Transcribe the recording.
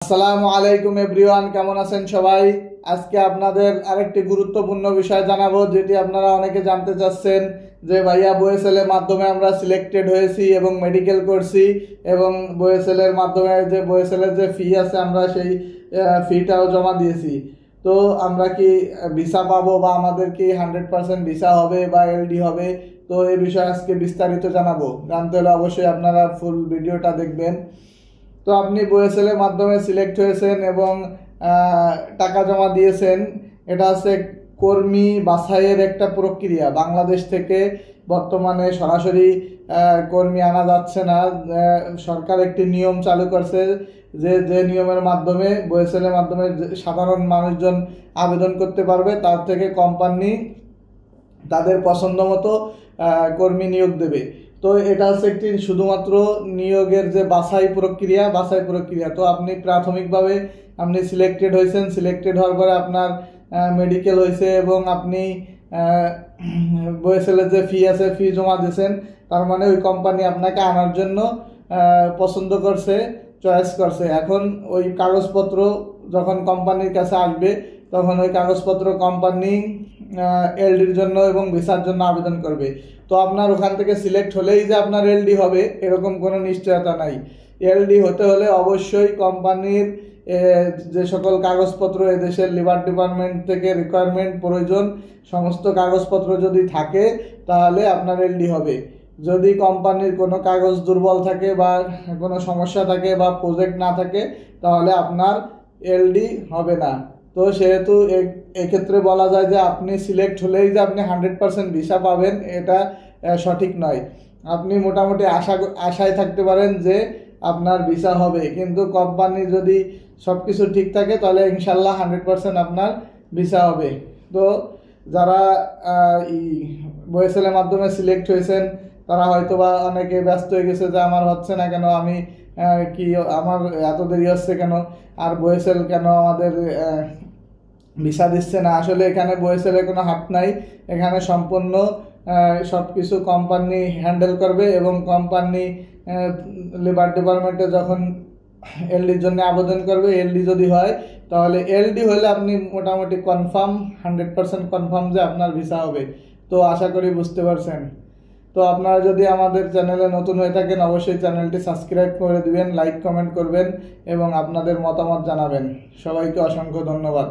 আসসালামু আলাইকুম এভরিওয়ান, কেমন আছেন সবাই? আজকে আপনাদের আরেকটি গুরুত্বপূর্ণ বিষয় জানাবো, যেটি আপনারা অনেকে জানতে চাচ্ছেন যে ভাইয়া BOSL এর মাধ্যমে আমরা সিলেক্টেড হয়েছি এবং মেডিকেল করছি এবং BOSL এর মাধ্যমে যে BOSL এর যে ফি আছে আমরা সেই ফিটাও জমা দিয়েছি। তো আমরা কি ভিসা পাবো বা আমাদের কি 100% ভিসা হবে বা এলডি হবে? তো এই বিষয়ে আজকে বিস্তারিত জানাবো। জানতে হলে অবশ্যই আপনারা ফুল ভিডিওটা দেখবেন। তো আপনি BOSL এর মাধ্যমে সিলেক্ট হয়েছেন এবং টাকা জমা দিয়েছেন। এটা হচ্ছে কর্মী বাছাইয়ের একটা প্রক্রিয়া। বাংলাদেশ থেকে বর্তমানে সরাসরি কর্মী আনা যাচ্ছে না। সরকার একটি নিয়ম চালু করছে যে নিয়মের মাধ্যমে BOSL এর মাধ্যমে সাধারণ মানুষজন আবেদন করতে পারবে, তার থেকে কোম্পানি তাদের পছন্দ মতো কর্মী নিয়োগ দেবে। তো এটা হচ্ছে একটি শুধুমাত্র নিয়োগের যে বাছাই প্রক্রিয়া। তো আপনি প্রাথমিকভাবে আপনি সিলেক্টেড হয়েছেন, সিলেক্টেড হওয়ার পরে আপনার মেডিকেল হয়েছে এবং আপনি BOSL এর যে ফি আছে ফি জমা দিয়েছেন। তার মানে ওই কোম্পানি আপনাকে আনার জন্য পছন্দ করছে, চয়েস করছে। এখন ওই কাগজপত্র যখন কোম্পানির কাছে আসবে তখন ওই কাগজপত্র কোম্পানি এলডির জন্য এবং ভিসার জন্য আবেদন করবে। তো আপনার ওখান থেকে সিলেক্ট হলেই যে আপনার এলডি হবে এরকম কোনো নিশ্চয়তা নাই। এলডি হতে হলে অবশ্যই কোম্পানির যে সকল কাগজপত্র এদেশের লিভার ডিপার্টমেন্ট থেকে রিকোয়ারমেন্ট প্রয়োজন সমস্ত কাগজপত্র যদি থাকে তাহলে আপনার এলডি হবে। যদি কোম্পানির কোনো কাগজ দুর্বল থাকে বা কোনো সমস্যা থাকে বা প্রজেক্ট না থাকে তাহলে আপনার এলডি হবে না। তো সেহেতু এক্ষেত্রে বলা যায় যে আপনি সিলেক্ট হলেই যে আপনি 100% ভিসা পাবেন এটা সঠিক নয়। আপনি মোটামুটি আশায় থাকতে পারেন যে আপনার ভিসা হবে, কিন্তু কোম্পানি যদি সব কিছু ঠিক থাকে তাহলে ইনশাল্লাহ 100% আপনার ভিসা হবে। তো যারা BOSL এর মাধ্যমে সিলেক্ট হয়েছেন তারা হয়তো বা অনেকে ব্যস্ত হয়ে গেছে যে আমার হচ্ছে না কেন, আমি কি আমার এত দেরি হচ্ছে কেন, আর BOSL কেন আমাদের ভিসা দিচ্ছে না। আসলে এখানে BOSL এর কোনো হাত নাই, এখানে সম্পূর্ণ সব কিছু কোম্পানি হ্যান্ডেল করবে এবং কোম্পানি লিভার ডিপার্টমেন্টে যখন এলডির জন্য আবেদন করবে, এলডি যদি হয় তাহলে এলডি হলে আপনি মোটামুটি কনফার্ম 100% কনফার্ম যে আপনার ভিসা হবে। তো আশা করি বুঝতে পারছেন। তো আপনারা যদি আমাদের চ্যানেলে নতুন হয়ে থাকেন অবশ্যই চ্যানেলটি সাবস্ক্রাইব করে দিবেন, লাইক কমেন্ট করবেন এবং আপনাদের মতামত জানাবেন। সবাইকে অসংখ্য ধন্যবাদ।